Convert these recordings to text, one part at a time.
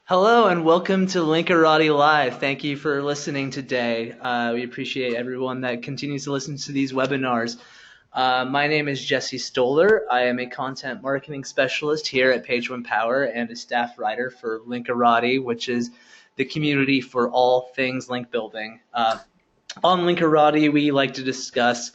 Hello and welcome to Linkarati Live. Thank you for listening today. We appreciate everyone that continues to listen to these webinars. My name is Jesse Stoller. I am a content marketing specialist here at Page One Power and a staff writer for Linkarati, which is the community for all things link building. On Linkarati, we like to discuss,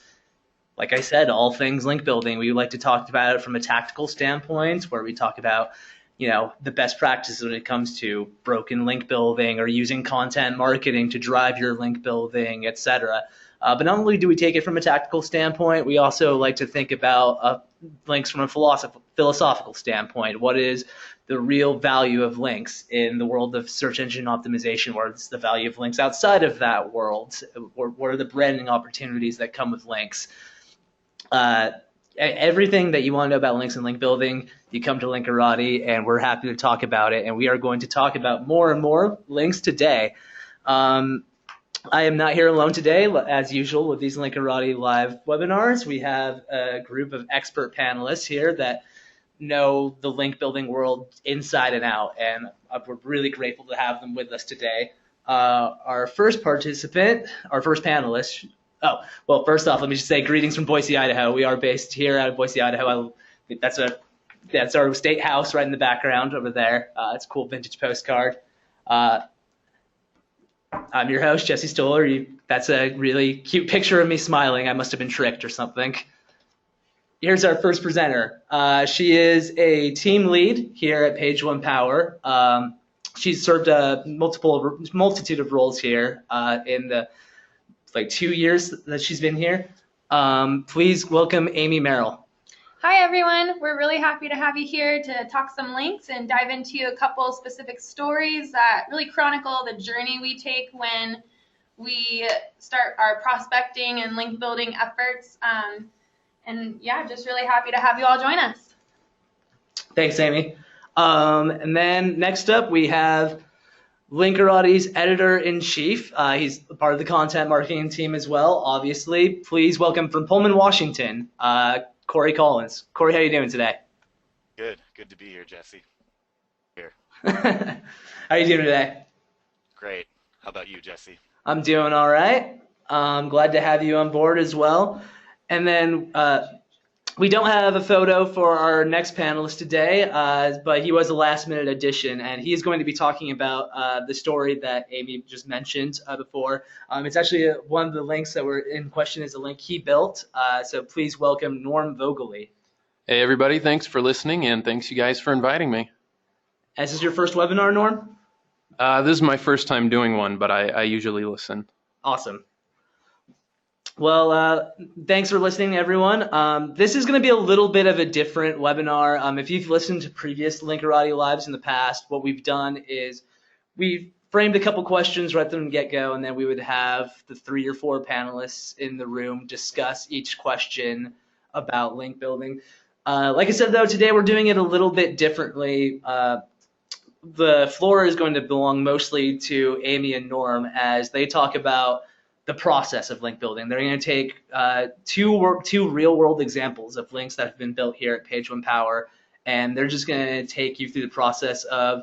like I said, all things link building. We like to talk about it from a tactical standpoint, where we talk about the best practices when it comes to broken link building or using content marketing to drive your link building, etc. But not only do we take it from a tactical standpoint, we also like to think about links from a philosophical standpoint. What is the real value of links in the world of search engine optimization? What's the value of links outside of that world? What are the branding opportunities that come with links? Everything that you want to know about links and link building, you come to Linkarati, and we're happy to talk about it. And we are going to talk about more and more links today. I am not here alone today, as usual with these Linkarati live webinars. We have a group of expert panelists here that know the link building world inside and out, and we're really grateful to have them with us today. Our first panelist. Oh, well, first off, let me just say greetings from Boise, Idaho. We are based here out of Boise, Idaho. That's our state house right in the background over there. It's a cool vintage postcard. I'm your host, Jesse Stoller. That's a really cute picture of me smiling. I must have been tricked or something. Here's our first presenter. She is a team lead here at Page One Power. She's served a multitude of roles here in the 2 years that she's been here. Please welcome Amy Merrill. Hi, everyone. We're really happy to have you here to talk some links and dive into a couple specific stories that really chronicle the journey we take when we start our prospecting and link building efforts. And yeah, just really happy to have you all join us. Thanks, Amy. And then next up, we have Linkarati's editor-in-chief. He's part of the content marketing team as well, obviously. Please welcome from Pullman, Washington, Cory Collins. Cory, how are you doing today? Good. Good to be here, Jesse. Here. How are you doing today? Great. How about you, Jesse? I'm doing all right. I'm glad to have you on board as well. And then we don't have a photo for our next panelist today, but he was a last-minute addition, and he is going to be talking about the story that Amy just mentioned before. It's actually one of the links that were in question is a link he built, so please welcome Norm Vogele. Hey, everybody. Thanks for listening, and thanks you guys for inviting me. Is this your first webinar, Norm? This is my first time doing one, but I usually listen. Awesome. Well, thanks for listening, everyone. This is going to be a little bit of a different webinar. If you've listened to previous Linkarati Lives in the past, what we've done is we've framed a couple questions right from the get-go, and then we would have the 3 or 4 panelists in the room discuss each question about link building. Like I said, though, today we're doing it a little bit differently. The floor is going to belong mostly to Amy and Norm as they talk about the process of link building. They're going to take two real-world examples of links that have been built here at Page One Power, and they're just going to take you through the process of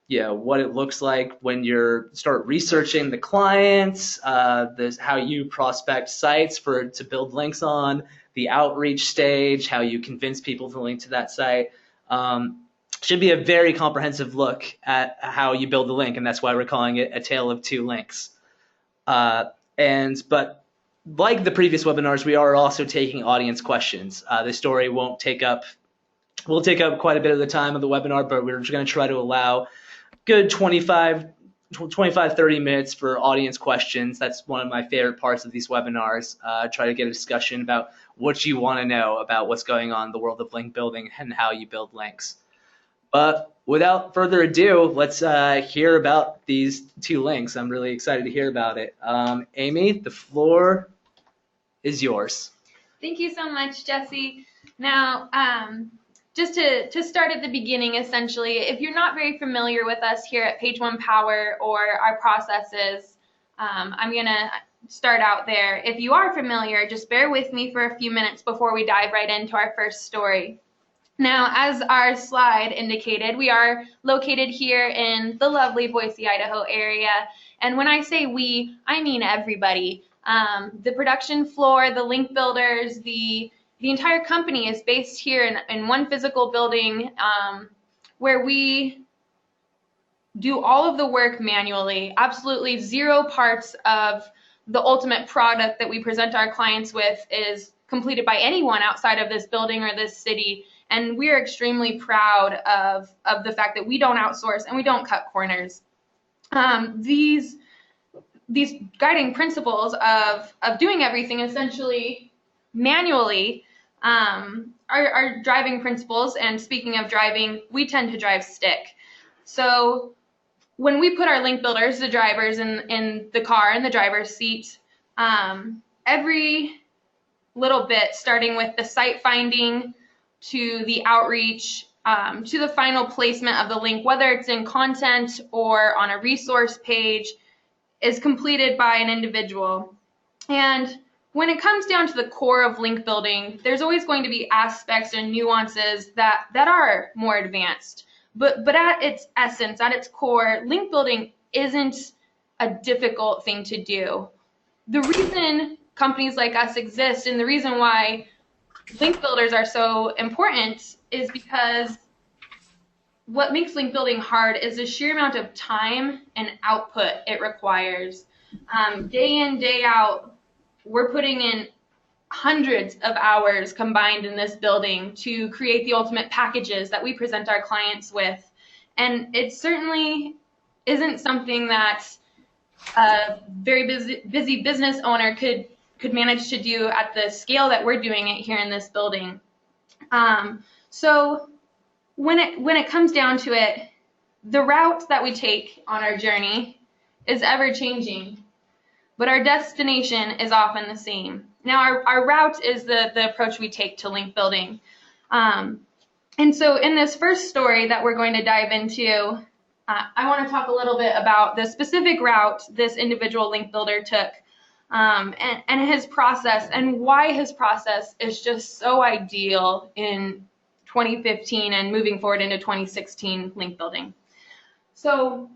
what it looks like when you start researching the clients, how you prospect sites to build links on, the outreach stage, how you convince people to link to that site. Should be a very comprehensive look at how you build the link, and that's why we're calling it a tale of 2 links. But like the previous webinars, we are also taking audience questions. This story will take up quite a bit of the time of the webinar, but we're just going to try to allow good 25, 30 minutes for audience questions. That's one of my favorite parts of these webinars. Try to get a discussion about what you want to know about what's going on in the world of link building and how you build links. But without further ado, let's hear about these 2 links. I'm really excited to hear about it. Amy, the floor is yours. Thank you so much, Jesse. Now, just to start at the beginning, essentially, if you're not very familiar with us here at Page One Power or our processes, I'm going to start out there. If you are familiar, just bear with me for a few minutes before we dive right into our first story. Now, as our slide indicated, we are located here in the lovely Boise, Idaho area. And when I say we, I mean everybody. The production floor, the link builders, the entire company is based here in one physical building where we do all of the work manually. Absolutely zero parts of the ultimate product that we present our clients with is completed by anyone outside of this building or this city. And we are extremely proud of the fact that we don't outsource and we don't cut corners. These guiding principles of doing everything essentially manually are driving principles. And speaking of driving, we tend to drive stick. So when we put our link builders, the drivers in the car in the driver's seat, every little bit, starting with the site finding to the outreach, to the final placement of the link, whether it's in content or on a resource page, is completed by an individual. And when it comes down to the core of link building, there's always going to be aspects and nuances that are more advanced. But at its essence, at its core, link building isn't a difficult thing to do. The reason companies like us exist and the reason why link builders are so important is because what makes link building hard is the sheer amount of time and output it requires. Day in, day out, we're putting in hundreds of hours combined in this building to create the ultimate packages that we present our clients with. And it certainly isn't something that a very busy business owner could manage to do at the scale that we're doing it here in this building. So when it comes down to it, the route that we take on our journey is ever changing, but our destination is often the same. Now, our route is the approach we take to link building. And so in this first story that we're going to dive into, I want to talk a little bit about the specific route this individual link builder took, and his process, and why his process is just so ideal in 2015 and moving forward into 2016 link building. So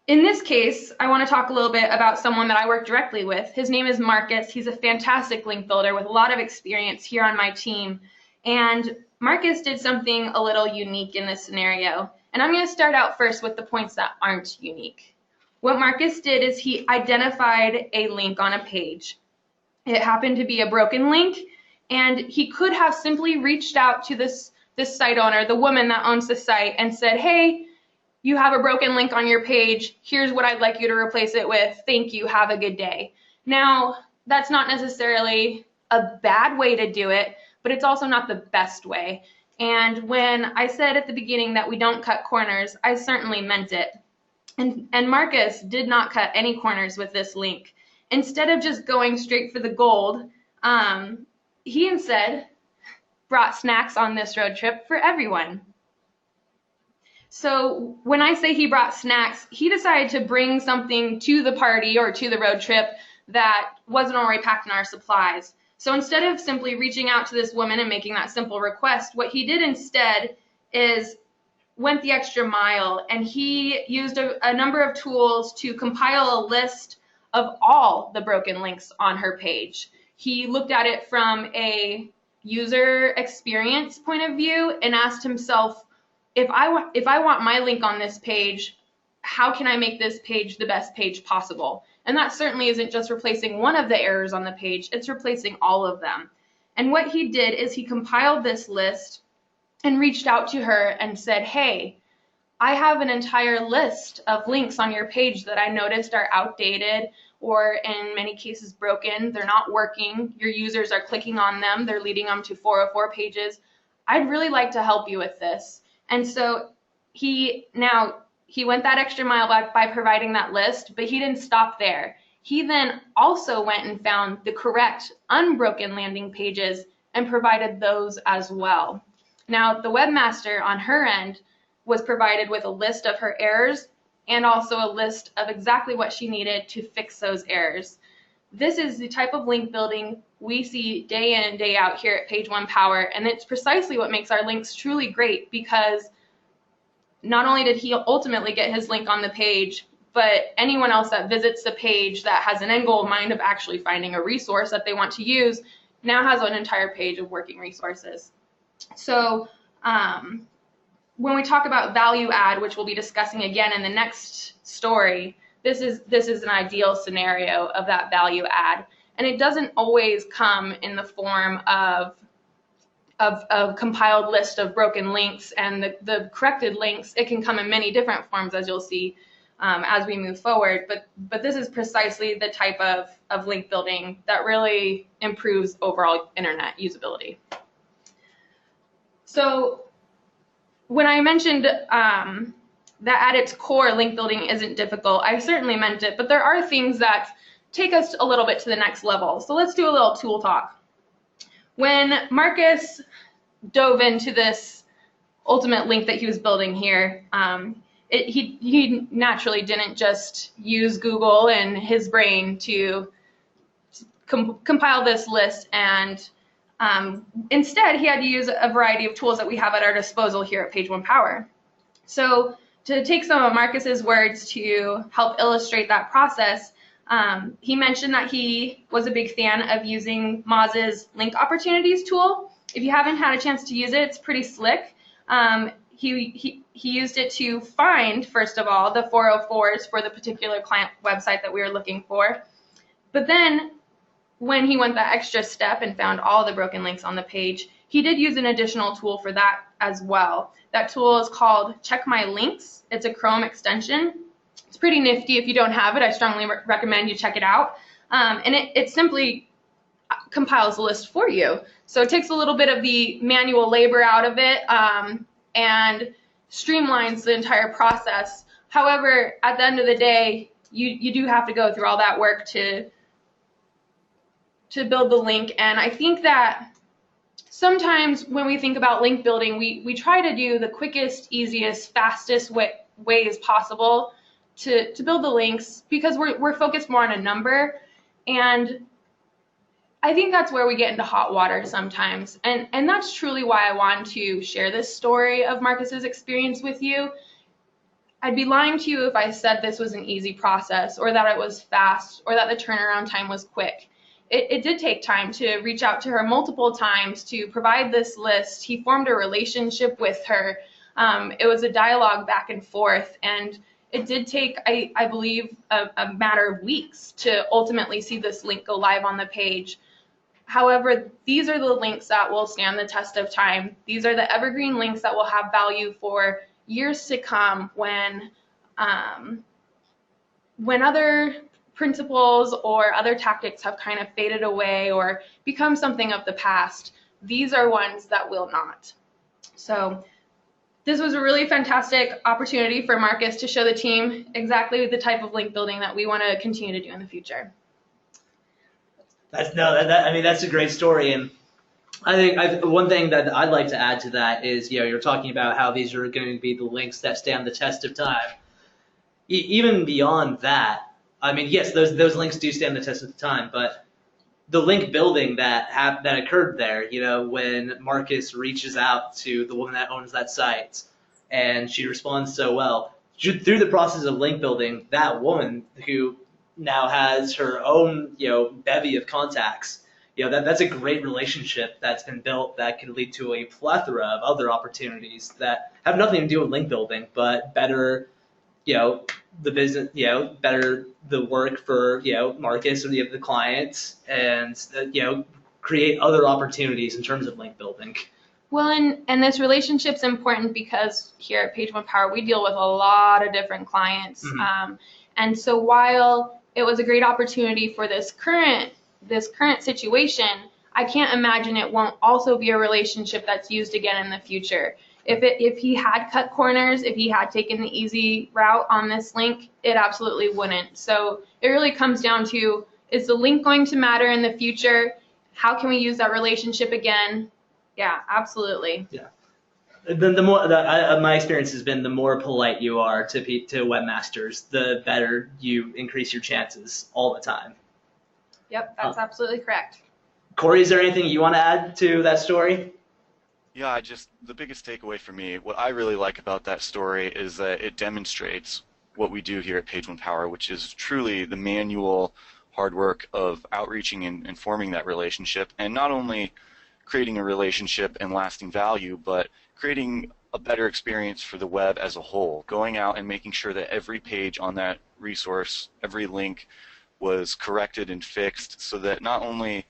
in this case, I want to talk a little bit about someone that I work directly with. His name is Marcus. He's a fantastic link builder with a lot of experience here on my team. And Marcus did something a little unique in this scenario. And I'm going to start out first with the points that aren't unique. What Marcus did is he identified a link on a page. It happened to be a broken link, and he could have simply reached out to this site owner, the woman that owns the site, and said, hey, you have a broken link on your page. Here's what I'd like you to replace it with. Thank you. Have a good day. Now, that's not necessarily a bad way to do it, but it's also not the best way. And when I said at the beginning that we don't cut corners, I certainly meant it. And Marcus did not cut any corners with this link. Instead of just going straight for the gold, he instead brought snacks on this road trip for everyone. So when I say he brought snacks, he decided to bring something to the party or to the road trip that wasn't already packed in our supplies. So instead of simply reaching out to this woman and making that simple request, what he did instead is went the extra mile, and he used a number of tools to compile a list of all the broken links on her page. He looked at it from a user experience point of view and asked himself, if I want my link on this page, how can I make this page the best page possible? And that certainly isn't just replacing one of the errors on the page, it's replacing all of them. And what he did is he compiled this list and reached out to her and said, hey, I have an entire list of links on your page that I noticed are outdated or in many cases broken. They're not working. Your users are clicking on them. They're leading them to 404 pages. I'd really like to help you with this. And so he went that extra mile by providing that list, but he didn't stop there. He then also went and found the correct unbroken landing pages and provided those as well. Now, the webmaster on her end was provided with a list of her errors and also a list of exactly what she needed to fix those errors. This is the type of link building we see day in and day out here at Page One Power, and it's precisely what makes our links truly great, because not only did he ultimately get his link on the page, but anyone else that visits the page that has an end goal in mind of actually finding a resource that they want to use now has an entire page of working resources. So when we talk about value add, which we'll be discussing again in the next story, this is an ideal scenario of that value add. And it doesn't always come in the form of a compiled list of broken links and the corrected links. It can come in many different forms, as you'll see as we move forward. But this is precisely the type of link building that really improves overall internet usability. So when I mentioned that at its core, link building isn't difficult, I certainly meant it, but there are things that take us a little bit to the next level. So let's do a little tool talk. When Marcus dove into this ultimate link that he was building here, he naturally didn't just use Google and his brain to compile this list, and instead he had to use a variety of tools that we have at our disposal here at Page One Power. So to take some of Marcus's words to help illustrate that process, he mentioned that he was a big fan of using Moz's link opportunities tool. If you haven't had a chance to use it, it's pretty slick. He used it to find, first of all, the 404s for the particular client website that we were looking for. But then when he went that extra step and found all the broken links on the page, he did use an additional tool for that as well. That tool is called Check My Links. It's a Chrome extension. It's pretty nifty. If you don't have it, I strongly recommend you check it out. And it simply compiles the list for you. So it takes a little bit of the manual labor out of it and streamlines the entire process. However, at the end of the day, you do have to go through all that work to build the link. And I think that sometimes when we think about link building, we try to do the quickest, easiest, fastest ways possible to build the links, because we're focused more on a number. And I think that's where we get into hot water sometimes. And that's truly why I wanted to share this story of Marcus's experience with you. I'd be lying to you if I said this was an easy process, or that it was fast, or that the turnaround time was quick. It did take time to reach out to her multiple times to provide this list. He formed a relationship with her. It was a dialogue back and forth, and it did take, I believe, a matter of weeks to ultimately see this link go live on the page. However, these are the links that will stand the test of time. These are the evergreen links that will have value for years to come when other principles or other tactics have kind of faded away or become something of the past. These are ones that will not. So this was a really fantastic opportunity for Marcus to show the team exactly the type of link building that we want to continue to do in the future. That's a great story, and I think one thing that I'd like to add to that is, you're talking about how these are going to be the links that stand the test of time. Even beyond that, yes, those links do stand the test of time, but the link building that occurred there, when Marcus reaches out to the woman that owns that site, and she responds so well, through the process of link building, that woman who now has her own, bevy of contacts, that's a great relationship that's been built that can lead to a plethora of other opportunities that have nothing to do with link building, but better, the business, better the work for, Marcus or the clients, and, create other opportunities in terms of link building. Well, and this relationship's important because here at Page One Power, we deal with a lot of different clients. Mm-hmm. And so while it was a great opportunity for this current situation, I can't imagine it won't also be a relationship that's used again in the future. If he had cut corners, if he had taken the easy route on this link, it absolutely wouldn't. So it really comes down to, is the link going to matter in the future? How can we use that relationship again? Yeah, absolutely. Yeah. The more my experience has been, the more polite you are to webmasters, the better you increase your chances all the time. Yep, that's absolutely correct. Cory, is there anything you want to add to that story? Yeah, the biggest takeaway for me, what I really like about that story is that it demonstrates what we do here at Page One Power, which is truly the manual hard work of outreaching and forming that relationship, and not only creating a relationship and lasting value, but creating a better experience for the web as a whole, going out and making sure that every page on that resource, every link was corrected and fixed so that not only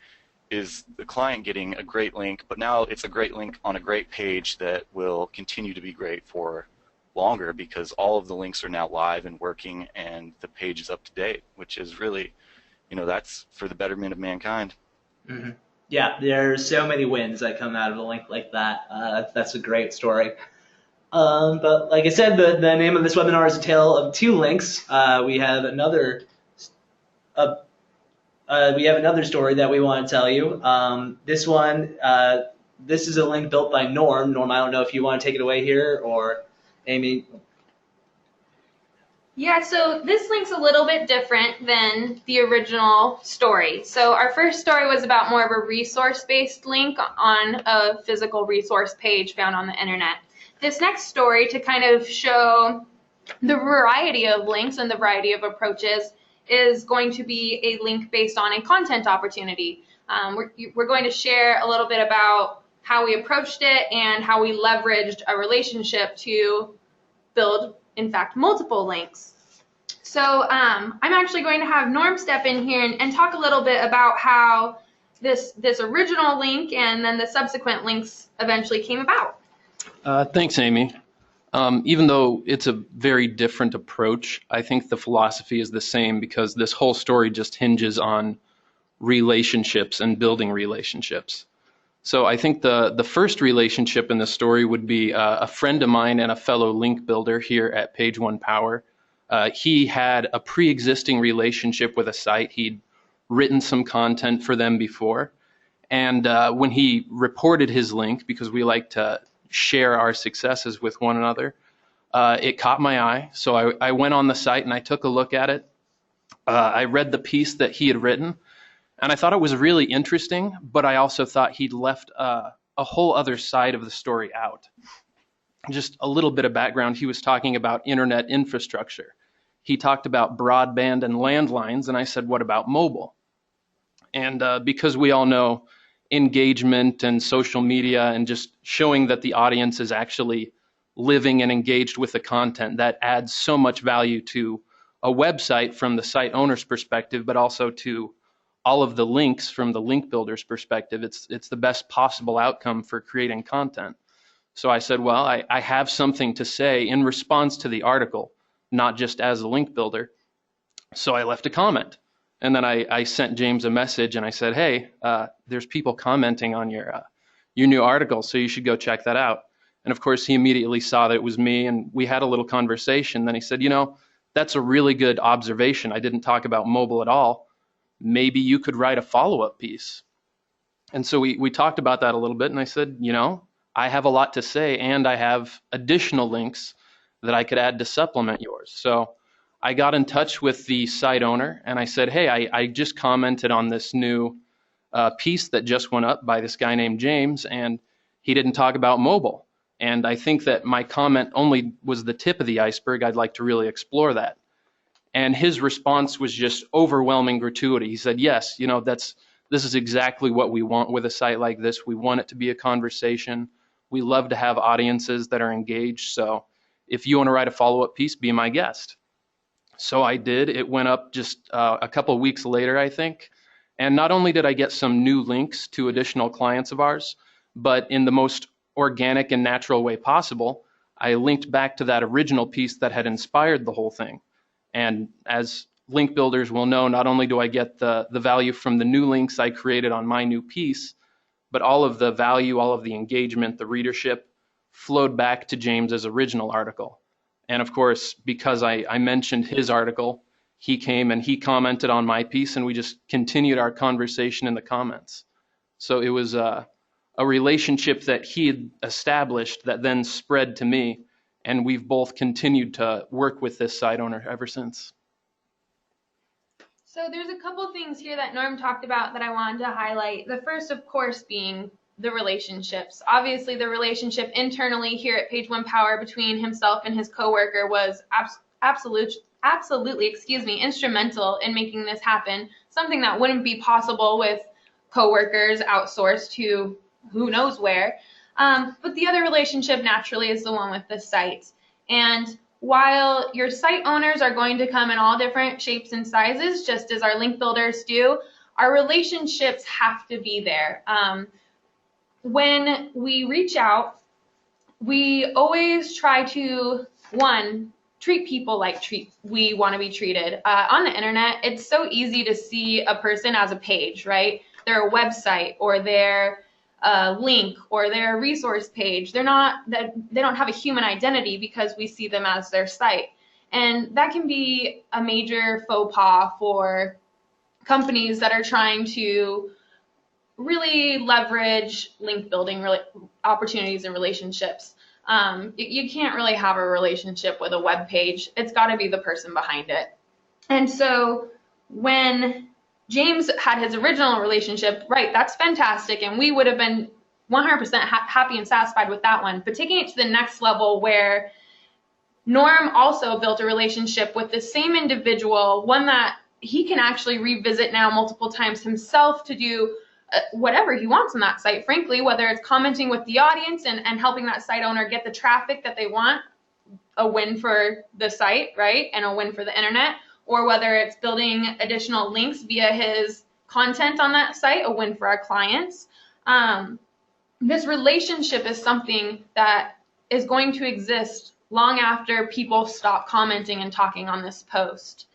is the client getting a great link, but now it's a great link on a great page that will continue to be great for longer because all of the links are now live and working and the page is up to date, which is really, that's for the betterment of mankind. Mm-hmm. Yeah, there's so many wins that come out of a link like that. That's a great story. But like I said, the name of this webinar is A Tale of Two Links. We have another story that we want to tell you. This is a link built by Norm. Norm, I don't know if you want to take it away here, or Amy. Yeah, so this link's a little bit different than the original story. So our first story was about more of a resource-based link on a physical resource page found on the internet. This next story, to kind of show the variety of links and the variety of approaches, is going to be a link based on a content opportunity. We're going to share a little bit about how we approached it and how we leveraged a relationship to build, in fact, multiple links. So I'm actually going to have Norm step in here and talk a little bit about how this original link and then the subsequent links eventually came about. Thanks, Amy. Even though it's a very different approach, I think the philosophy is the same because this whole story just hinges on relationships and building relationships. So I think the first relationship in the story would be a friend of mine and a fellow link builder here at Page One Power. He had a pre-existing relationship with a site. He'd written some content for them before. And when he reported his link, because we like to share our successes with one another, it caught my eye. So I went on the site and I took a look at it. I read the piece that he had written, and I thought it was really interesting, but I also thought he'd left a whole other side of the story out. Just a little bit of background, he was talking about internet infrastructure. He talked about broadband and landlines, and I said, what about mobile? And because we all know engagement and social media and just showing that the audience is actually living and engaged with the content, that adds so much value to a website from the site owner's perspective, but also to all of the links from the link builder's perspective. It's the best possible outcome for creating content. So I said, well, I have something to say in response to the article, not just as a link builder. So I left a comment. And then I sent James a message and I said, hey, there's people commenting on your new article, so you should go check that out. And of course, he immediately saw that it was me, and we had a little conversation. Then he said, that's a really good observation. I didn't talk about mobile at all. Maybe you could write a follow-up piece. And so we talked about that a little bit, and I said, I have a lot to say, and I have additional links that I could add to supplement yours. So I got in touch with the site owner and I said, hey, I just commented on this new piece that just went up by this guy named James, and he didn't talk about mobile. And I think that my comment only was the tip of the iceberg. I'd like to really explore that. And his response was just overwhelming gratuity. He said, yes, this is exactly what we want with a site like this. We want it to be a conversation. We love to have audiences that are engaged. So if you want to write a follow-up piece, be my guest. So I did. It went up just a couple of weeks later, I think. And not only did I get some new links to additional clients of ours, but in the most organic and natural way possible, I linked back to that original piece that had inspired the whole thing. And as link builders will know, not only do I get the value from the new links I created on my new piece, but all of the value, all of the engagement, the readership flowed back to James's original article. And of course, because I mentioned his article, he came and he commented on my piece, and we just continued our conversation in the comments. So it was a relationship that he had established that then spread to me, and we've both continued to work with this site owner ever since. So there's a couple things here that Norm talked about that I wanted to highlight. The first, of course, being the relationships. Obviously, the relationship internally here at Page One Power between himself and his coworker was absolutely, instrumental in making this happen. Something that wouldn't be possible with coworkers outsourced to who knows where. But the other relationship naturally is the one with the site. And while your site owners are going to come in all different shapes and sizes, just as our link builders do, our relationships have to be there. When we reach out, we always try to, one, treat people like we want to be treated. On the internet, it's so easy to see a person as a page, right? Their website or their link or their resource page. They don't have a human identity because we see them as their site. And that can be a major faux pas for companies that are trying to really leverage link building opportunities and relationships. You can't really have a relationship with a web page. It's got to be the person behind it. And so when James had his original relationship, right, that's fantastic, and we would have been 100% happy and satisfied with that one. But taking it to the next level where Norm also built a relationship with the same individual, one that he can actually revisit now multiple times himself to do whatever he wants on that site, frankly, whether it's commenting with the audience and helping that site owner get the traffic that they want, a win for the site, right, and a win for the internet, or whether it's building additional links via his content on that site, a win for our clients. This relationship is something that is going to exist long after people stop commenting and talking on this post.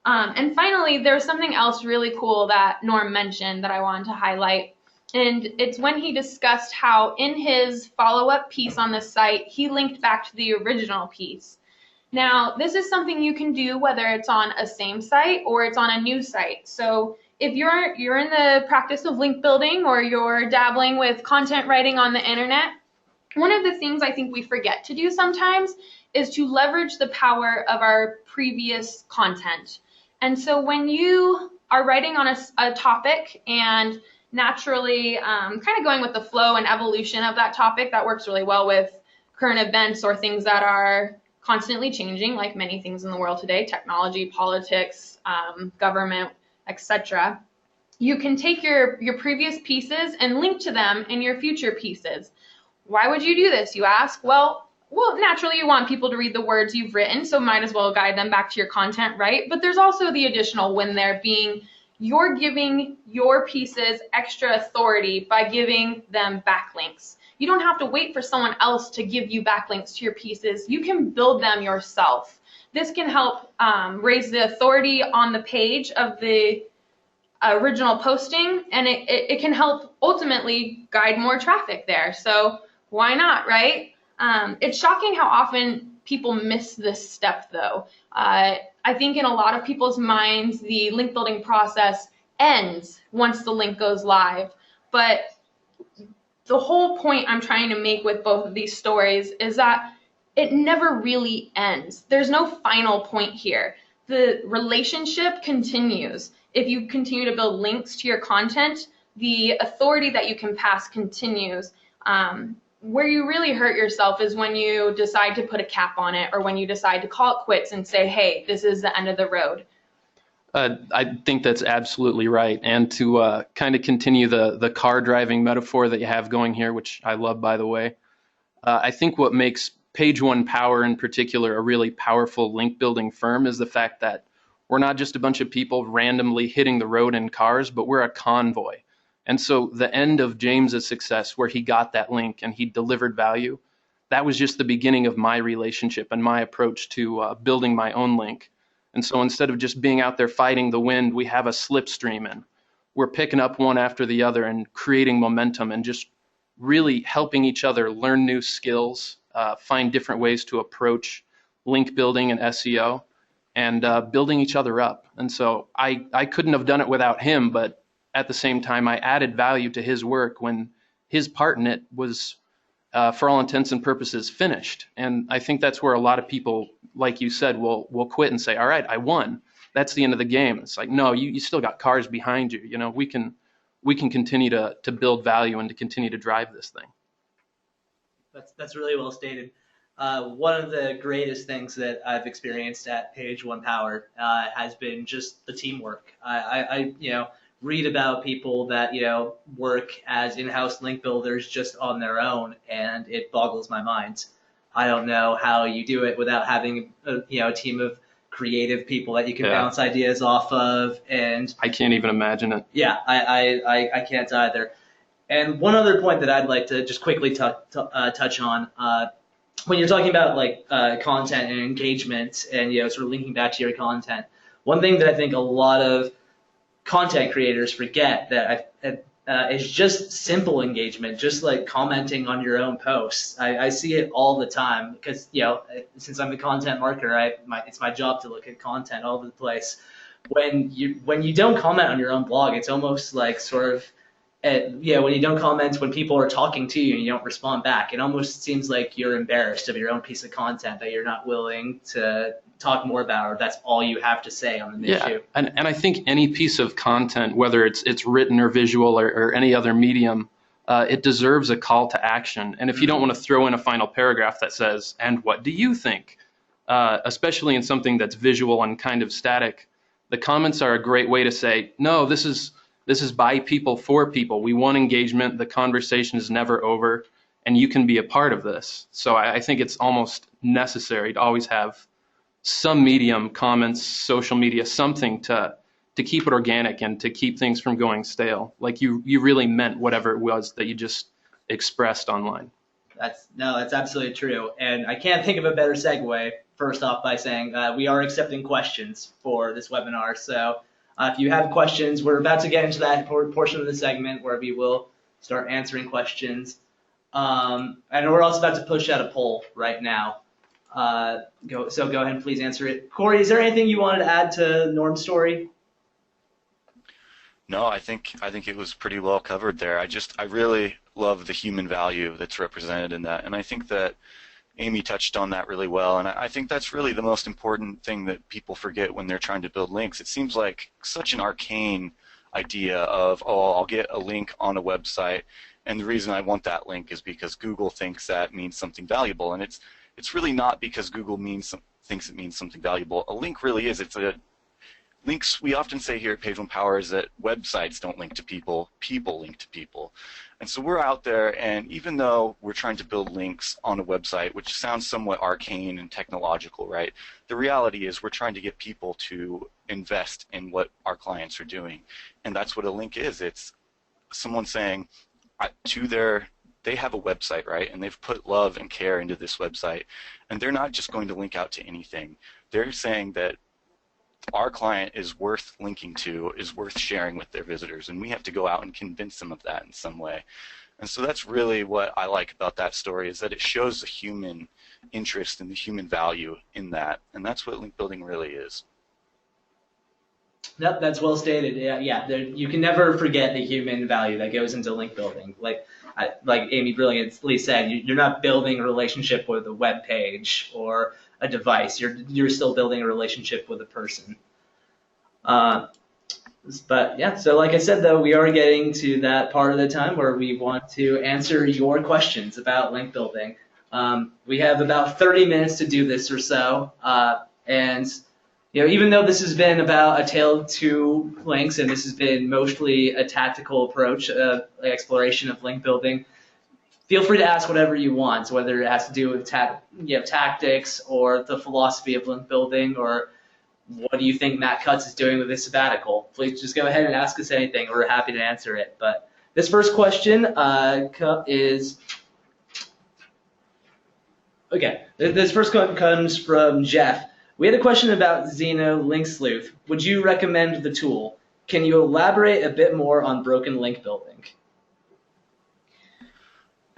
And finally, there's something else really cool that Norm mentioned that I wanted to highlight. And it's when he discussed how in his follow-up piece on the site, he linked back to the original piece. Now, this is something you can do whether it's on a same site or it's on a new site. So if you're in the practice of link building or you're dabbling with content writing on the internet, one of the things I think we forget to do sometimes is to leverage the power of our previous content. And so when you are writing on a topic and naturally kind of going with the flow and evolution of that topic, that works really well with current events or things that are constantly changing, like many things in the world today, technology, politics, government, etc. You can take your previous pieces and link to them in your future pieces. Why would you do this, you ask? Well, naturally you want people to read the words you've written, so might as well guide them back to your content, right? But there's also the additional win there being you're giving your pieces extra authority by giving them backlinks. You don't have to wait for someone else to give you backlinks to your pieces. You can build them yourself. This can help raise the authority on the page of the original posting, and it can help ultimately guide more traffic there. So why not, right? It's shocking how often people miss this step, though. I think in a lot of people's minds, the link building process ends once the link goes live. But the whole point I'm trying to make with both of these stories is that it never really ends. There's no final point here. The relationship continues. If you continue to build links to your content, the authority that you can pass continues. Where you really hurt yourself is when you decide to put a cap on it or when you decide to call it quits and say, hey, this is the end of the road. I think that's absolutely right. And to kind of continue the car driving metaphor that you have going here, which I love, by the way, I think what makes Page One Power in particular a really powerful link building firm is the fact that we're not just a bunch of people randomly hitting the road in cars, but we're a convoy. And so the end of James's success, where he got that link and he delivered value, that was just the beginning of my relationship and my approach to building my own link. And so instead of just being out there fighting the wind, we have a slipstream and we're picking up one after the other and creating momentum and just really helping each other learn new skills, find different ways to approach link building and SEO, and building each other up. And so I couldn't have done it without him, but at the same time, I added value to his work when his part in it was, for all intents and purposes, finished. And I think that's where a lot of people, like you said, will quit and say, all right, I won. that's the end of the game. It's like, no, you still got cars behind you. You know, we can continue to build value and to continue to drive this thing. That's really well stated. One of the greatest things that I've experienced at Page One Power has been just the teamwork. I read about people that work as in-house link builders just on their own, and it boggles my mind. I don't know how you do it without having a team of creative people that you can bounce ideas off of, and I can't even imagine it. Yeah, I can't either. And one other point that I'd like to just quickly touch on, when you're talking about like content and engagement, and sort of linking back to your content, one thing that I think a lot of content creators forget that is just simple engagement, just like commenting on your own posts. I see it all the time because since I'm a content marketer, it's my job to look at content all over the place. When you don't comment on your own blog, it's almost like sort of when you don't comment when people are talking to you and you don't respond back, it almost seems like you're embarrassed of your own piece of content that you're not willing to talk more about, or that's all you have to say on an issue. And I think any piece of content, whether it's written or visual or any other medium, it deserves a call to action. And if you don't want to throw in a final paragraph that says, "And what do you think?" Especially in something that's visual and kind of static, the comments are a great way to say, "No, this is by people for people. We want engagement. The conversation is never over, and you can be a part of this." So I think it's almost necessary to always have some medium, comments, social media, something to keep it organic and to keep things from going stale. Like you really meant whatever it was that you just expressed online. That's absolutely true. And I can't think of a better segue, first off, by saying we are accepting questions for this webinar. So if you have questions, we're about to get into that portion of the segment where we will start answering questions. And we're also about to push out a poll right now. Go ahead and please answer it. Cory, is there anything you wanted to add to Norm's story? No, I think it was pretty well covered there. I really love the human value that's represented in that, and I think that Amy touched on that really well, and I think that's really the most important thing that people forget when they're trying to build links. It seems like such an arcane idea of, oh, I'll get a link on a website, and the reason I want that link is because Google thinks that means something valuable, and it's really not because Google thinks it means something valuable. A link really is. Links, we often say here at Page One Power, is that websites don't link to people, people link to people. And so we're out there, and even though we're trying to build links on a website, which sounds somewhat arcane and technological, right? The reality is we're trying to get people to invest in what our clients are doing. And that's what a link is. It's someone saying they have a website, right? And they've put love and care into this website. And they're not just going to link out to anything. They're saying that our client is worth linking to, is worth sharing with their visitors, and we have to go out and convince them of that in some way. And so that's really what I like about that story, is that it shows the human interest and the human value in that, and that's what link building really is. Nope, that's well stated. Yeah. You can never forget the human value that goes into link building. Like Amy brilliantly said, you're not building a relationship with a web page or a device. You're still building a relationship with a person. But yeah, so like I said, though, we are getting to that part of the time where we want to answer your questions about link building. We have about 30 minutes to do this or so, and even though this has been about a tale of two links, and this has been mostly a tactical approach, exploration of link building, feel free to ask whatever you want, whether it has to do with tactics or the philosophy of link building, or what do you think Matt Cutts is doing with his sabbatical. Please just go ahead and ask us anything. We're happy to answer it. But this first question is, okay, this first one comes from Jeff. We had a question about Xeno Link Sleuth. Would you recommend the tool? Can you elaborate a bit more on broken link building?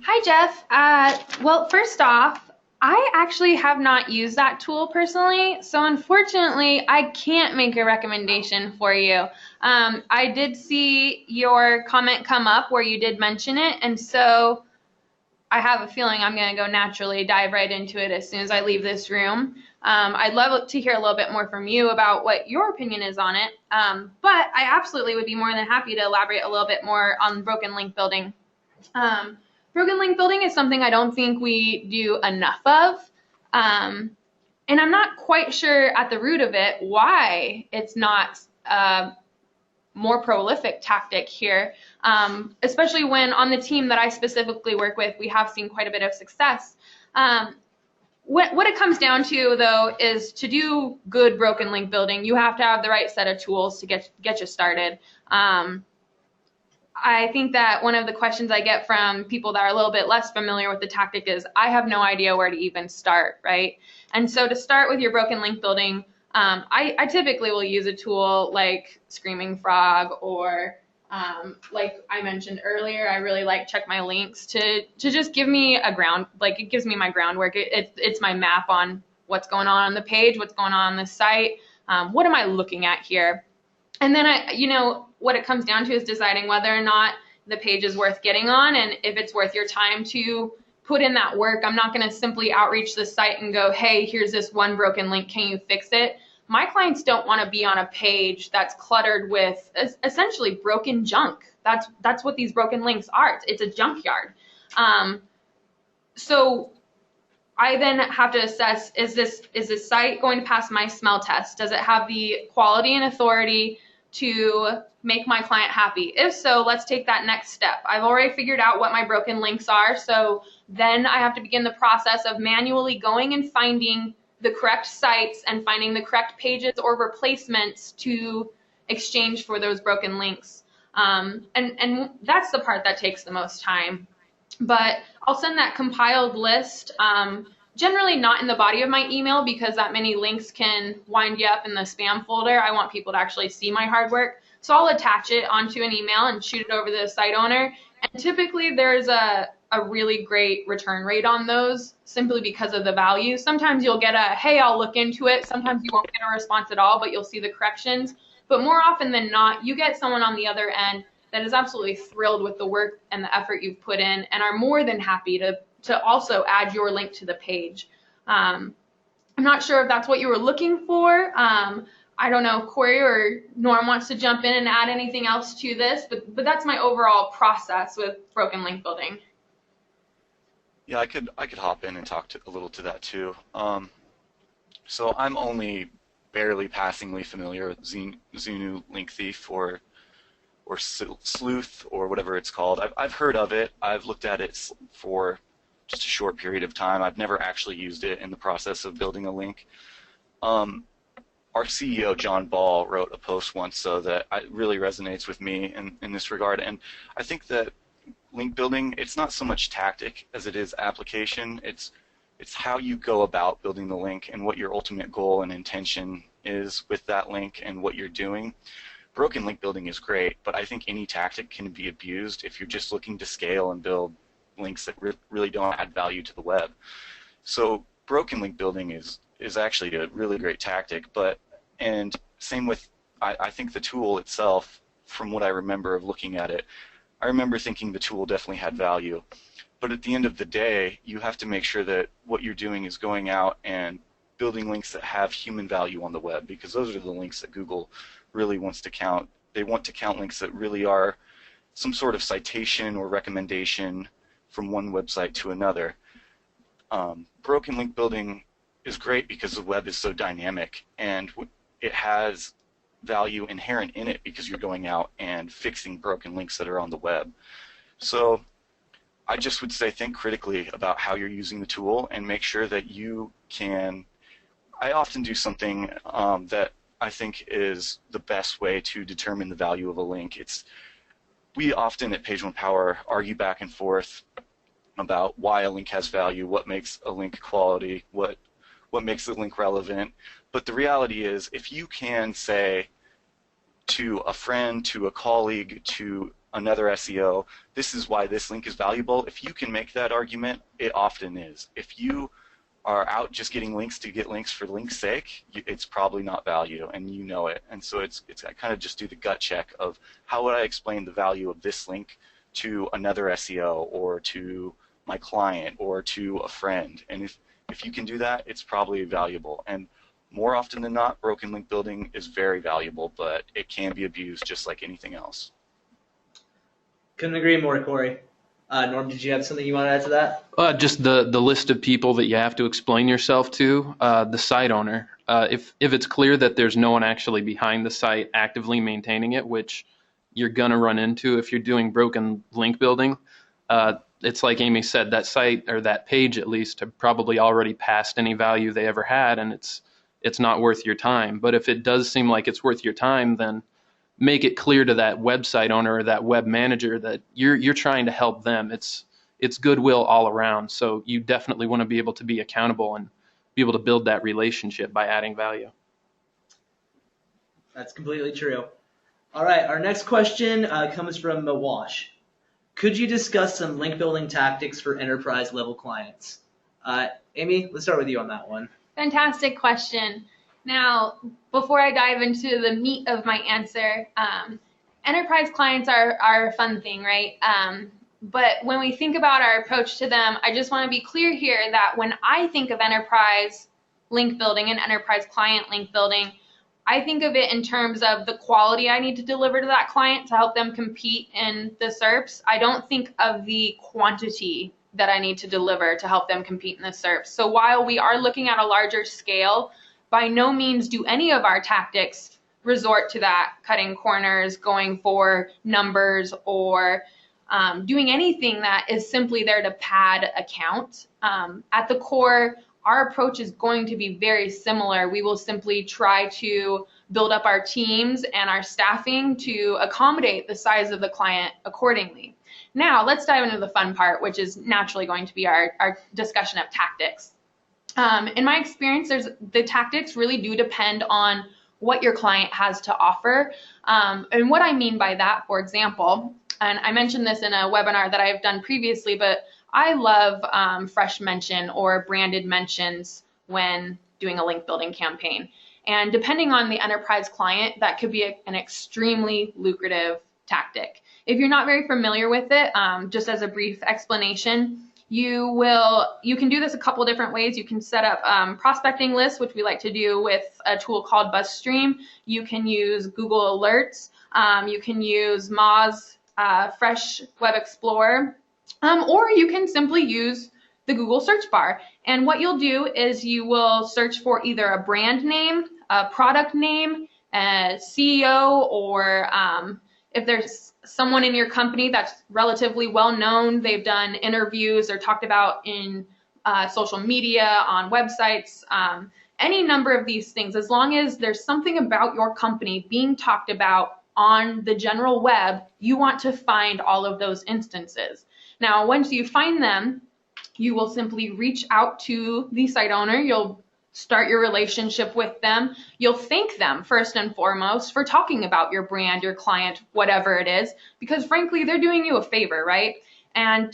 Hi, Jeff. Well, first off, I actually have not used that tool personally, so unfortunately, I can't make a recommendation for you. I did see your comment come up where you did mention it, and so I have a feeling I'm going to go naturally dive right into it as soon as I leave this room. I'd love to hear a little bit more from you about what your opinion is on it, but I absolutely would be more than happy to elaborate a little bit more on broken link building. Broken link building is something I don't think we do enough of, and I'm not quite sure at the root of it why it's not more prolific tactic here, especially when on the team that I specifically work with, we have seen quite a bit of success. What it comes down to, though, is to do good broken link building, you have to have the right set of tools to get you started. I think that one of the questions I get from people that are a little bit less familiar with the tactic is, I have no idea where to even start, right? And so to start with your broken link building, I typically will use a tool like Screaming Frog, or like I mentioned earlier, I really like Check My Links to just give me a ground, like it gives me my groundwork. It's my map on what's going on the page, what's going on the site, what am I looking at here? And then what it comes down to is deciding whether or not the page is worth getting on, and if it's worth your time to put in that work. I'm not going to simply outreach the site and go, hey, here's this one broken link, can you fix it? My clients don't want to be on a page that's cluttered with essentially broken junk. That's what these broken links are. It's a junkyard. So I then have to assess, is this site going to pass my smell test? Does it have the quality and authority to make my client happy? If so, let's take that next step. I've already figured out what my broken links are, so then I have to begin the process of manually going and finding the correct sites and finding the correct pages or replacements to exchange for those broken links. And that's the part that takes the most time. But I'll send that compiled list, generally not in the body of my email, because that many links can wind you up in the spam folder. I want people to actually see my hard work. So I'll attach it onto an email and shoot it over to the site owner. And typically there's a really great return rate on those, simply because of the value. Sometimes you'll get a, hey, I'll look into it. Sometimes you won't get a response at all, but you'll see the corrections. But more often than not, you get someone on the other end that is absolutely thrilled with the work and the effort you've put in, and are more than happy to also add your link to the page. I'm not sure if that's what you were looking for. I don't know if Cory or Norm wants to jump in and add anything else to this, but that's my overall process with broken link building. Yeah, I could hop in and talk a little to that too. So I'm only barely passingly familiar with Xenu Link Thief or Sleuth or whatever it's called. I've heard of it. I've looked at it for just a short period of time. I've never actually used it in the process of building a link. Our CEO, John Ball, wrote a post once that really resonates with me in this regard. And I think that link building, it's not so much tactic as it is application. It's how you go about building the link and what your ultimate goal and intention is with that link and what you're doing. Broken link building is great, but I think any tactic can be abused if you're just looking to scale and build links that really don't add value to the web. So broken link building is actually a really great tactic, and same with, I think the tool itself, from what I remember of looking at it, I remember thinking the tool definitely had value. But at the end of the day, you have to make sure that what you're doing is going out and building links that have human value on the web, because those are the links that Google really wants to count. They want to count links that really are some sort of citation or recommendation from one website to another. Broken link building is great because the web is so dynamic, and it has value inherent in it because you're going out and fixing broken links that are on the web. So I just would say think critically about how you're using the tool and make sure that you can. I often do something that I think is the best way to determine the value of a link. We often at Page One Power argue back and forth about why a link has value, what makes a link quality, what makes the link relevant. But the reality is, if you can say to a friend, to a colleague, to another SEO, this is why this link is valuable, if you can make that argument, it often is. If you are out just getting links to get links for link's sake, it's probably not value, and you know it. And so I kind of just do the gut check of how would I explain the value of this link to another SEO or to my client or to a friend. And if you can do that, it's probably valuable. And more often than not, broken link building is very valuable, but it can be abused just like anything else. Couldn't agree more, Cory. Norm, did you have something you want to add to that? Just the list of people that you have to explain yourself to, the site owner. If it's clear that there's no one actually behind the site actively maintaining it, which you're gonna run into if you're doing broken link building, it's like Amy said, that site, or that page at least, have probably already passed any value they ever had, and it's not worth your time. But if it does seem like it's worth your time, then make it clear to that website owner or that web manager that you're trying to help them. It's goodwill all around. So you definitely want to be able to be accountable and be able to build that relationship by adding value. That's completely true. All right, our next question comes from Mawash. Could you discuss some link building tactics for enterprise level clients? Amy, let's start with you on that one. Fantastic question. Now, before I dive into the meat of my answer, enterprise clients are a fun thing, right? But when we think about our approach to them, I just want to be clear here that when I think of enterprise link building and enterprise client link building, I think of it in terms of the quality I need to deliver to that client to help them compete in the SERPs. I don't think of the quantity that I need to deliver to help them compete in the SERPs. So while we are looking at a larger scale, by no means do any of our tactics resort to that, cutting corners, going for numbers, or doing anything that is simply there to pad a count. At the core, our approach is going to be very similar. We will simply try to build up our teams and our staffing to accommodate the size of the client accordingly. Now, let's dive into the fun part, which is naturally going to be our discussion of tactics. In my experience, the tactics really do depend on what your client has to offer. And what I mean by that, for example, and I mentioned this in a webinar that I've done previously, but I love fresh mention or branded mentions when doing a link building campaign. And depending on the enterprise client, that could be an extremely lucrative tactic. If you're not very familiar with it, just as a brief explanation, you can do this a couple different ways. You can set up prospecting lists, which we like to do with a tool called BuzzStream. You can use Google Alerts. You can use Moz Fresh Web Explorer, or you can simply use the Google search bar. And what you'll do is you will search for either a brand name, a product name, a CEO, or if there's someone in your company that's relatively well known, they've done interviews or talked about in social media, on websites, any number of these things, as long as there's something about your company being talked about on the general web, you want to find all of those instances. Now, once you find them, you will simply reach out to the site owner. You'll start your relationship with them. You'll thank them first and foremost for talking about your brand, your client, whatever it is, because frankly, they're doing you a favor, right? And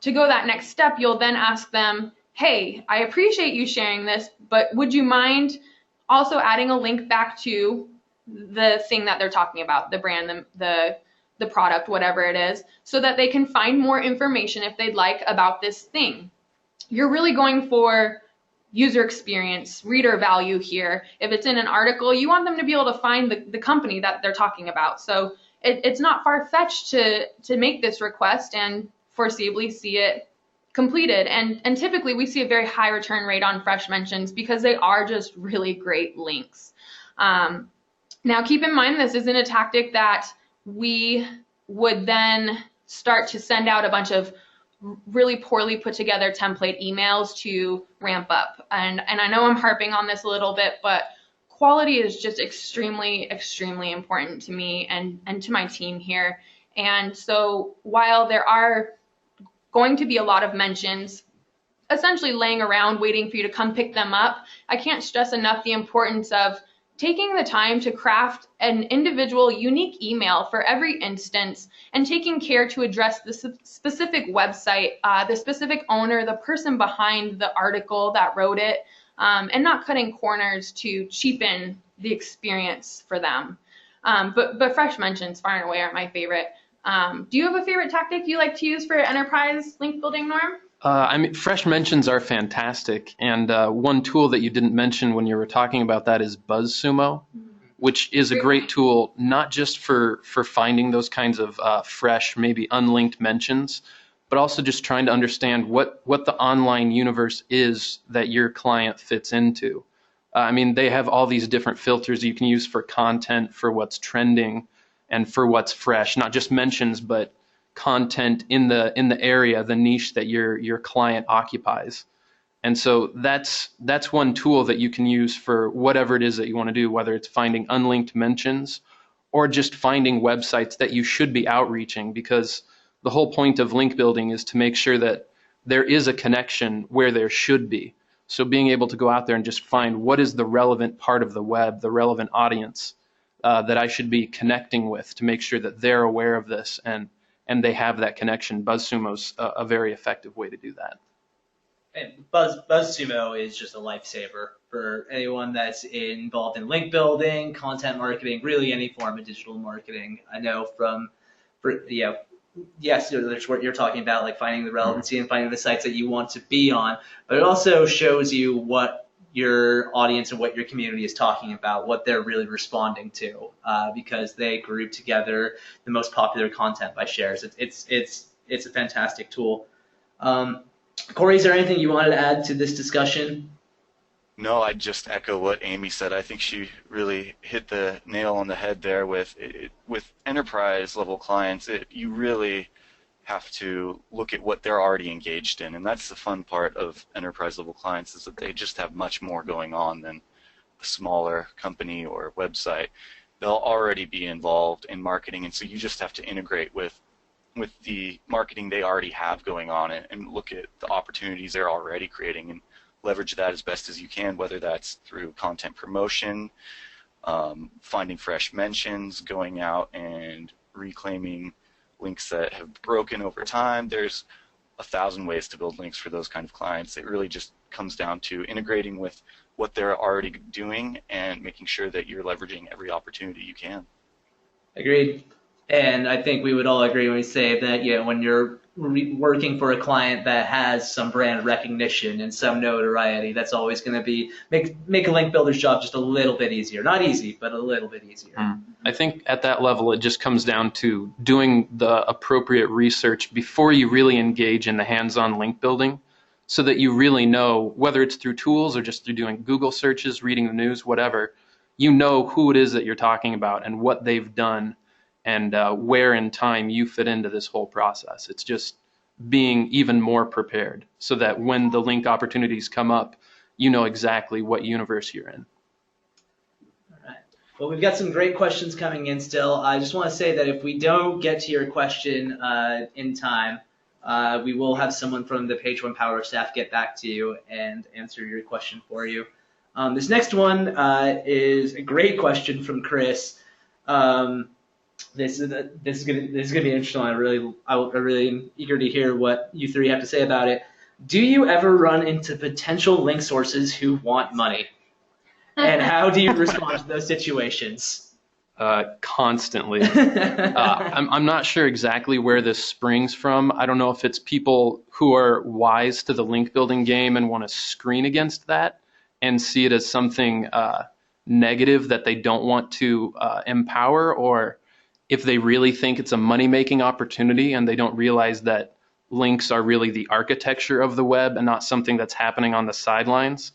to go that next step, you'll then ask them, hey, I appreciate you sharing this, but would you mind also adding a link back to the thing that they're talking about, the brand, the product, whatever it is, so that they can find more information if they'd like about this thing. You're really going for user experience, reader value here. If it's in an article, you want them to be able to find the company that they're talking about. So it's not far-fetched to make this request and foreseeably see it completed. And typically we see a very high return rate on fresh mentions because they are just really great links. Now keep in mind, this isn't a tactic that we would then start to send out a bunch of really poorly put together template emails to ramp up. And I know I'm harping on this a little bit, but quality is just extremely, extremely important to me and to my team here. And so while there are going to be a lot of mentions essentially laying around waiting for you to come pick them up, I can't stress enough the importance of taking the time to craft an individual unique email for every instance and taking care to address the specific website, the specific owner, the person behind the article that wrote it, and not cutting corners to cheapen the experience for them. But fresh mentions far and away are my favorite. Do you have a favorite tactic you like to use for enterprise link building, Norm? I mean, fresh mentions are fantastic, and one tool that you didn't mention when you were talking about that is BuzzSumo, which is a great tool not just for finding those kinds of fresh, maybe unlinked mentions, but also just trying to understand what the online universe is that your client fits into. I mean, they have all these different filters you can use for content, for what's trending, and for what's fresh, not just mentions, but content in the area, the niche that your client occupies. And so that's one tool that you can use for whatever it is that you want to do, whether it's finding unlinked mentions or just finding websites that you should be outreaching, because the whole point of link building is to make sure that there is a connection where there should be. So being able to go out there and just find what is the relevant part of the web, the relevant audience that I should be connecting with to make sure that they're aware of this and they have that connection. BuzzSumo's a very effective way to do that. And BuzzSumo is just a lifesaver for anyone that's involved in link building, content marketing, really any form of digital marketing. I know yes, there's what you're talking about, like finding the relevancy and finding the sites that you want to be on, but it also shows you what your audience and what your community is talking about, what they're really responding to, because they group together the most popular content by shares. It's a fantastic tool. Cory, is there anything you wanted to add to this discussion? No, I just echo what Amy said. I think she really hit the nail on the head there with enterprise level clients. You really have to look at what they're already engaged in, and that's the fun part of enterprise level clients, is that they just have much more going on than a smaller company or website. They'll already be involved in marketing, and so you just have to integrate with the marketing they already have going on and look at the opportunities they're already creating and leverage that as best as you can, whether that's through content promotion, finding fresh mentions, going out and reclaiming links that have broken over time. There's 1,000 ways to build links for those kind of clients. It really just comes down to integrating with what they're already doing and making sure that you're leveraging every opportunity you can. Agreed. And I think we would all agree when we say that, when you're working for a client that has some brand recognition and some notoriety, that's always going to be make a link builder's job just a little bit easier. Not easy, but a little bit easier. I think at that level, it just comes down to doing the appropriate research before you really engage in the hands-on link building, so that you really know, whether it's through tools or just through doing Google searches, reading the news, whatever, you know who it is that you're talking about and what they've done, and where in time you fit into this whole process. It's just being even more prepared so that when the link opportunities come up, you know exactly what universe you're in. All right. Well, we've got some great questions coming in still. I just want to say that if we don't get to your question in time, we will have someone from the Page One Power staff get back to you and answer your question for you. This next one is a great question from Chris. This is gonna be interesting. I really am eager to hear what you three have to say about it. Do you ever run into potential link sources who want money? And how do you respond to those situations? Constantly. I'm not sure exactly where this springs from. I don't know if it's people who are wise to the link building game and want to screen against that and see it as something negative that they don't want to empower, or if they really think it's a money-making opportunity and they don't realize that links are really the architecture of the web and not something that's happening on the sidelines.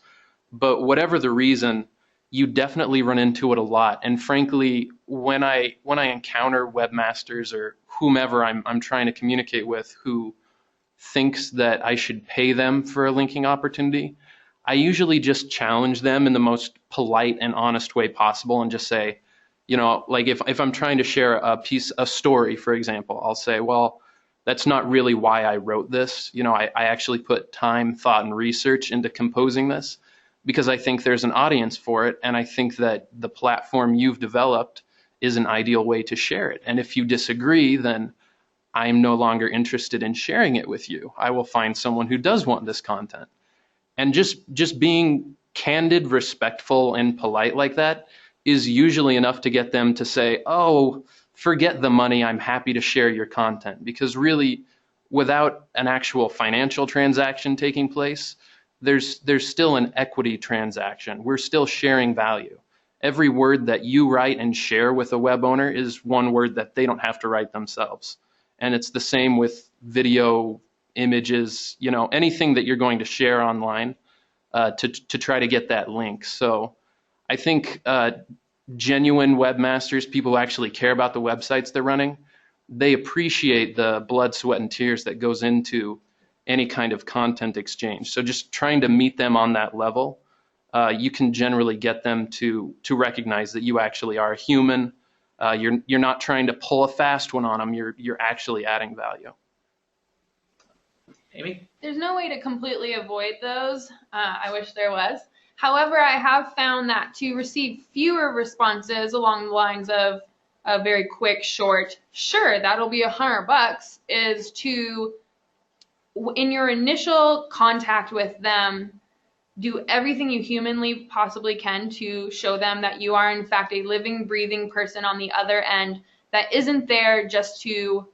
But whatever the reason, you definitely run into it a lot. And frankly, when I encounter webmasters or whomever I'm trying to communicate with who thinks that I should pay them for a linking opportunity, I usually just challenge them in the most polite and honest way possible and just say, like if I'm trying to share a story, for example, I'll say, well, that's not really why I wrote this. I actually put time, thought, and research into composing this because I think there's an audience for it, and I think that the platform you've developed is an ideal way to share it. And if you disagree, then I'm no longer interested in sharing it with you. I will find someone who does want this content. And just being candid, respectful, and polite like that is usually enough to get them to say, oh, forget the money. I'm happy to share your content, because really, without an actual financial transaction taking place, there's still an equity transaction. We're still sharing value. Every word that you write and share with a web owner is one word that they don't have to write themselves. And it's the same with video, images, anything that you're going to share online to try to get that link. So I think genuine webmasters, people who actually care about the websites they're running, they appreciate the blood, sweat, and tears that goes into any kind of content exchange. So just trying to meet them on that level, you can generally get them to recognize that you actually are a human. You're not trying to pull a fast one on them. You're actually adding value. Amy? There's no way to completely avoid those. I wish there was. However, I have found that to receive fewer responses along the lines of a very quick, short, sure, that'll be $100, is to, in your initial contact with them, do everything you humanly possibly can to show them that you are, in fact, a living, breathing person on the other end that isn't there just to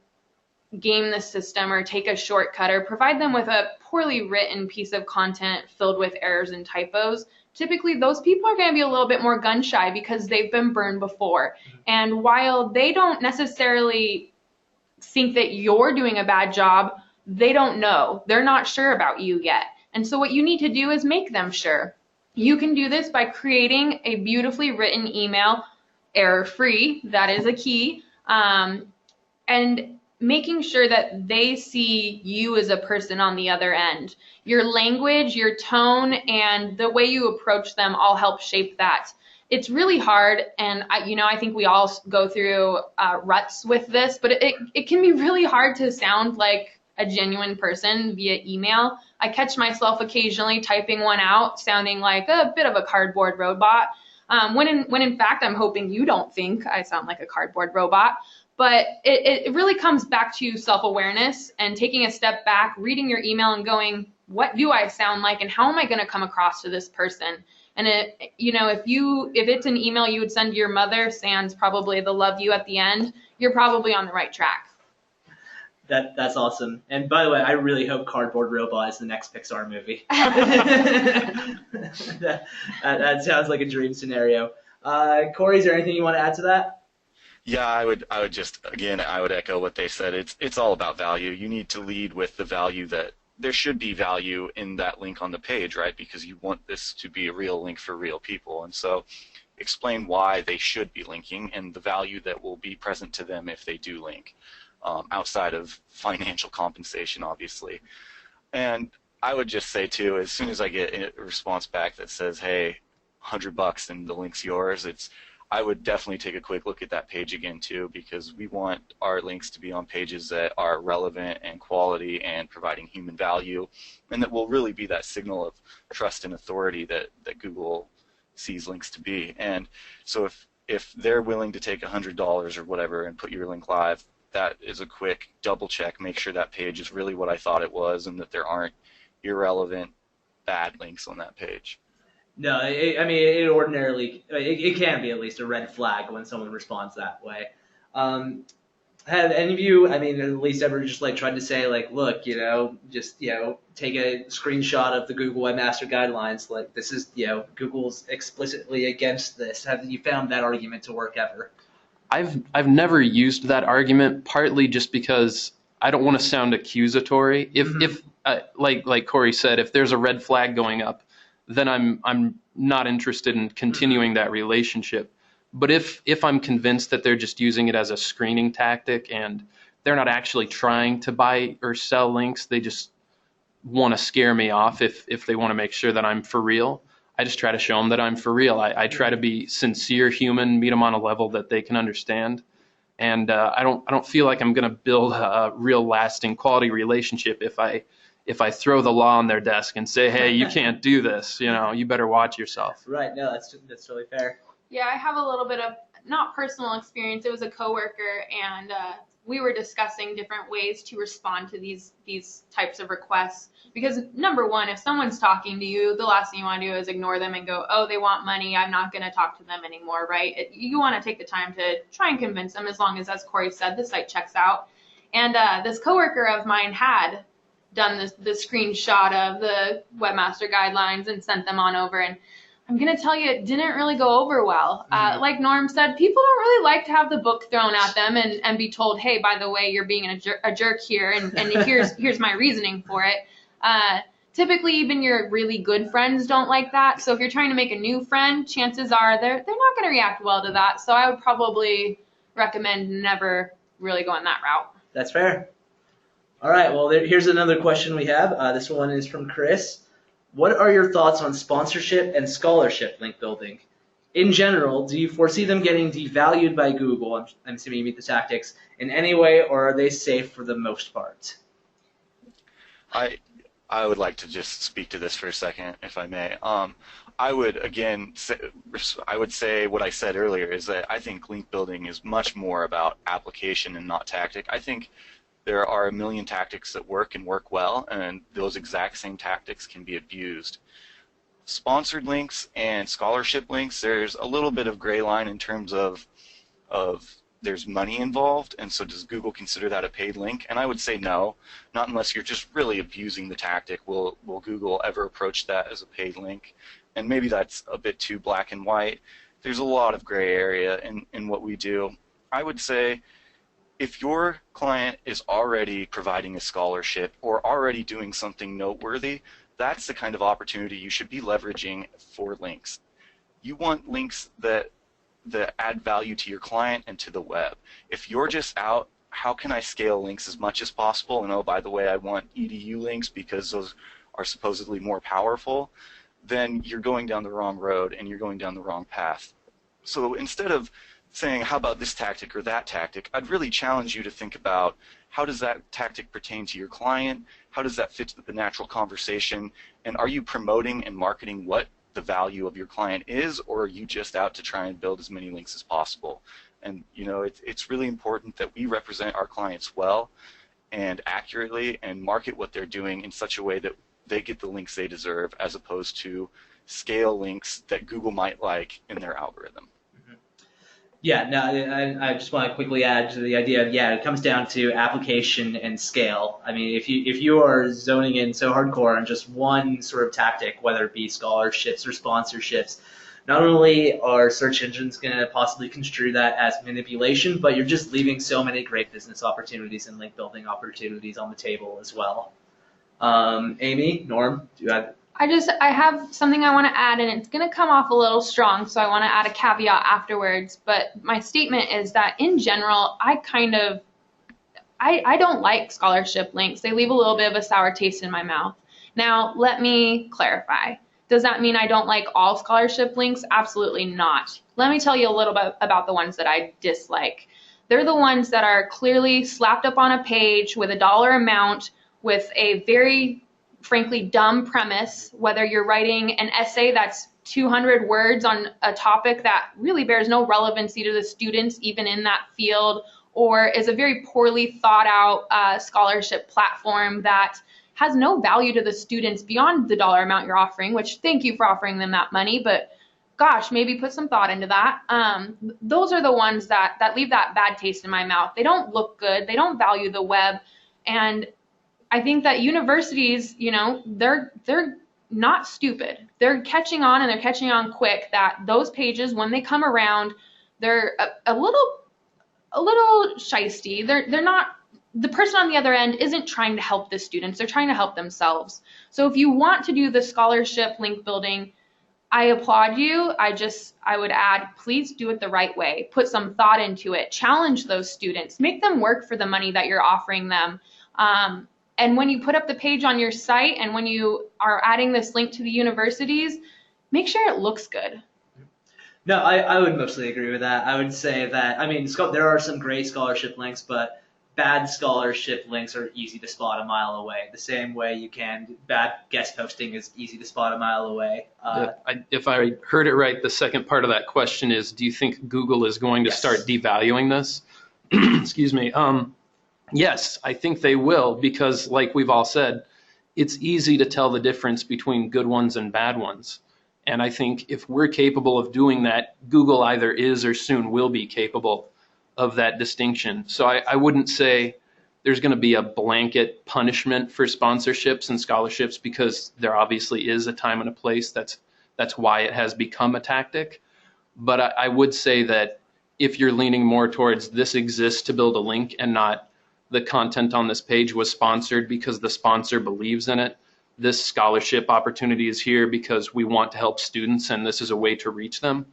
game the system or take a shortcut or provide them with a poorly written piece of content filled with errors and typos. Typically, those people are going to be a little bit more gun shy because they've been burned before. And while they don't necessarily think that you're doing a bad job, they don't know. They're not sure about you yet. And so what you need to do is make them sure. You can do this by creating a beautifully written email, error-free, that is a key, and making sure that they see you as a person on the other end. Your language, your tone, and the way you approach them all help shape that. It's really hard, and I think we all go through ruts with this, but it can be really hard to sound like a genuine person via email. I catch myself occasionally typing one out sounding like a bit of a cardboard robot, when in fact I'm hoping you don't think I sound like a cardboard robot. But it really comes back to self-awareness and taking a step back, reading your email and going, what do I sound like and how am I going to come across to this person? And if it's an email you would send to your mother, sans probably the love you at the end, you're probably on the right track. That's awesome. And by the way, I really hope Cardboard Robot is the next Pixar movie. that sounds like a dream scenario. Cory, is there anything you want to add to that? Yeah, I would echo what they said. It's all about value. You need to lead with the value that there should be value in that link on the page, right? Because you want this to be a real link for real people. And so explain why they should be linking and the value that will be present to them if they do link, outside of financial compensation, obviously. And I would just say, too, as soon as I get a response back that says, hey, $100 and the link's yours, I would definitely take a quick look at that page again, too, because we want our links to be on pages that are relevant and quality and providing human value, and that will really be that signal of trust and authority that Google sees links to be. And so if they're willing to take $100 or whatever and put your link live, that is a quick double check, make sure that page is really what I thought it was and that there aren't irrelevant bad links on that page. No, it ordinarily, it can be at least a red flag when someone responds that way. Have any of you, at least ever just tried to say look, take a screenshot of the Google Webmaster Guidelines, this is, Google's explicitly against this. Have you found that argument to work ever? I've never used that argument, partly just because I don't want to sound accusatory. If like Cory said, if there's a red flag going up, then I'm not interested in continuing that relationship. But if I'm convinced that they're just using it as a screening tactic and they're not actually trying to buy or sell links, they just want to scare me off if they want to make sure that I'm for real, I just try to show them that I'm for real. I try to be sincere human, meet them on a level that they can understand. And I don't feel like I'm going to build a real lasting quality relationship if I throw the law on their desk and say, hey, you can't do this, you better watch yourself. Right, no, that's totally fair. Yeah, I have a little bit of, not personal experience, it was a coworker, and we were discussing different ways to respond to these types of requests. Because number one, if someone's talking to you, the last thing you want to do is ignore them and go, oh, they want money, I'm not going to talk to them anymore, right? You want to take the time to try and convince them, as long as Cory said, the site checks out. And this coworker of mine had done the screenshot of the webmaster guidelines and sent them on over, and I'm going to tell you, it didn't really go over well. Like Norm said, people don't really like to have the book thrown at them and be told, hey, by the way, you're being a jerk here, and here's my reasoning for it. Typically, even your really good friends don't like that. So if you're trying to make a new friend, chances are they're not going to react well to that. So I would probably recommend never really going that route. That's fair. All right, well, here's another question we have. This one is from Chris. What are your thoughts on sponsorship and scholarship link building? In general, do you foresee them getting devalued by Google, I'm assuming you meet the tactics, in any way, or are they safe for the most part? I would like to just speak to this for a second, if I may. I would, again, say what I said earlier, is that I think link building is much more about application and not tactic. I think there are a million tactics that work and work well, and those exact same tactics can be abused. Sponsored links and scholarship links, there's a little bit of gray line in terms of there's money involved, and so does Google consider that a paid link? And I would say no, not unless you're just really abusing the tactic. Will Google ever approach that as a paid link? And maybe that's a bit too black and white. There's a lot of gray area in what we do. I would say if your client is already providing a scholarship or already doing something noteworthy, that's the kind of opportunity you should be leveraging for links. You want links that add value to your client and to the web. If you're just out, how can I scale links as much as possible? And oh, by the way, I want edu links because those are supposedly more powerful, then you're going down the wrong road and you're going down the wrong path. So instead of saying, how about this tactic or that tactic, I'd really challenge you to think about, how does that tactic pertain to your client? How does that fit the natural conversation? And are you promoting and marketing what the value of your client is, or are you just out to try and build as many links as possible? And it's really important that we represent our clients well and accurately and market what they're doing in such a way that they get the links they deserve, as opposed to scale links that Google might like in their algorithm. Yeah, no, I just want to quickly add to the idea of, it comes down to application and scale. I mean, if you are zoning in so hardcore on just one sort of tactic, whether it be scholarships or sponsorships, not only are search engines going to possibly construe that as manipulation, but you're just leaving so many great business opportunities and link building opportunities on the table as well. Amy, Norm, do you have? I have something I want to add, and it's going to come off a little strong, so I want to add a caveat afterwards. But my statement is that in general, I don't like scholarship links. They leave a little bit of a sour taste in my mouth. Now, let me clarify. Does that mean I don't like all scholarship links? Absolutely not. Let me tell you a little bit about the ones that I dislike. They're the ones that are clearly slapped up on a page with a dollar amount, with a very frankly dumb premise, whether you're writing an essay that's 200 words on a topic that really bears no relevancy to the students even in that field, or is a very poorly thought out scholarship platform that has no value to the students beyond the dollar amount you're offering, which thank you for offering them that money, but gosh, maybe put some thought into that. Those are the ones that leave that bad taste in my mouth. They don't look good. They don't value the web. And I think that universities, they're not stupid. They're catching on, and they're catching on quick, that those pages, when they come around, they're a little shisty. They're not, the person on the other end isn't trying to help the students. They're trying to help themselves. So if you want to do the scholarship link building, I applaud you. I would add, please do it the right way. Put some thought into it. Challenge those students. Make them work for the money that you're offering them. And when you put up the page on your site, and when you are adding this link to the universities, make sure it looks good. No, I would mostly agree with that. I would say that, there are some great scholarship links, but bad scholarship links are easy to spot a mile away. The same way bad guest posting is easy to spot a mile away. If I heard it right, the second part of that question is, do you think Google is going to start devaluing this? excuse me. Yes, I think they will, because like we've all said, it's easy to tell the difference between good ones and bad ones. And I think if we're capable of doing that, Google either is or soon will be capable of that distinction. So I wouldn't say there's going to be a blanket punishment for sponsorships and scholarships, because there obviously is a time and a place. That's why it has become a tactic. But I would say that if you're leaning more towards this exists to build a link and not the content on this page was sponsored because the sponsor believes in it, this scholarship opportunity is here because we want to help students and this is a way to reach them,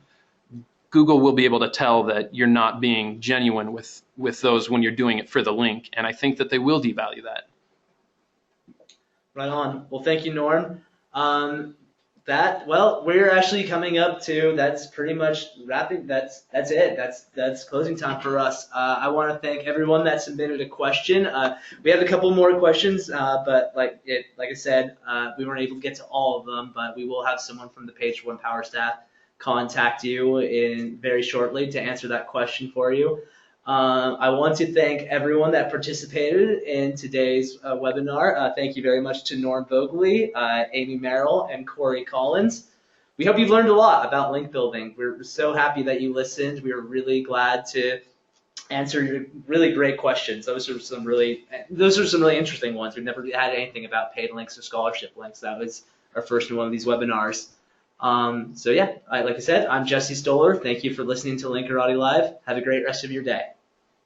Google will be able to tell that you're not being genuine with those when you're doing it for the link. And I think that they will devalue that. Right on. Well, thank you, Norm. We're actually coming up to, that's pretty much wrapping. That's it. That's closing time for us. I want to thank everyone that submitted a question. We have a couple more questions, but like I said, we weren't able to get to all of them, but we will have someone from the Page One Power staff contact you in very shortly to answer that question for you. I want to thank everyone that participated in today's webinar. Thank you very much to Norm Vogele, Amy Merrill, and Cory Collins. We hope you've learned a lot about link building. We're so happy that you listened. We were really glad to answer your really great questions. Those are some really interesting ones. We've never had anything about paid links or scholarship links. That was our first one of these webinars. Like I said, I'm Jesse Stoller. Thank you for listening to Linkarati Live. Have a great rest of your day.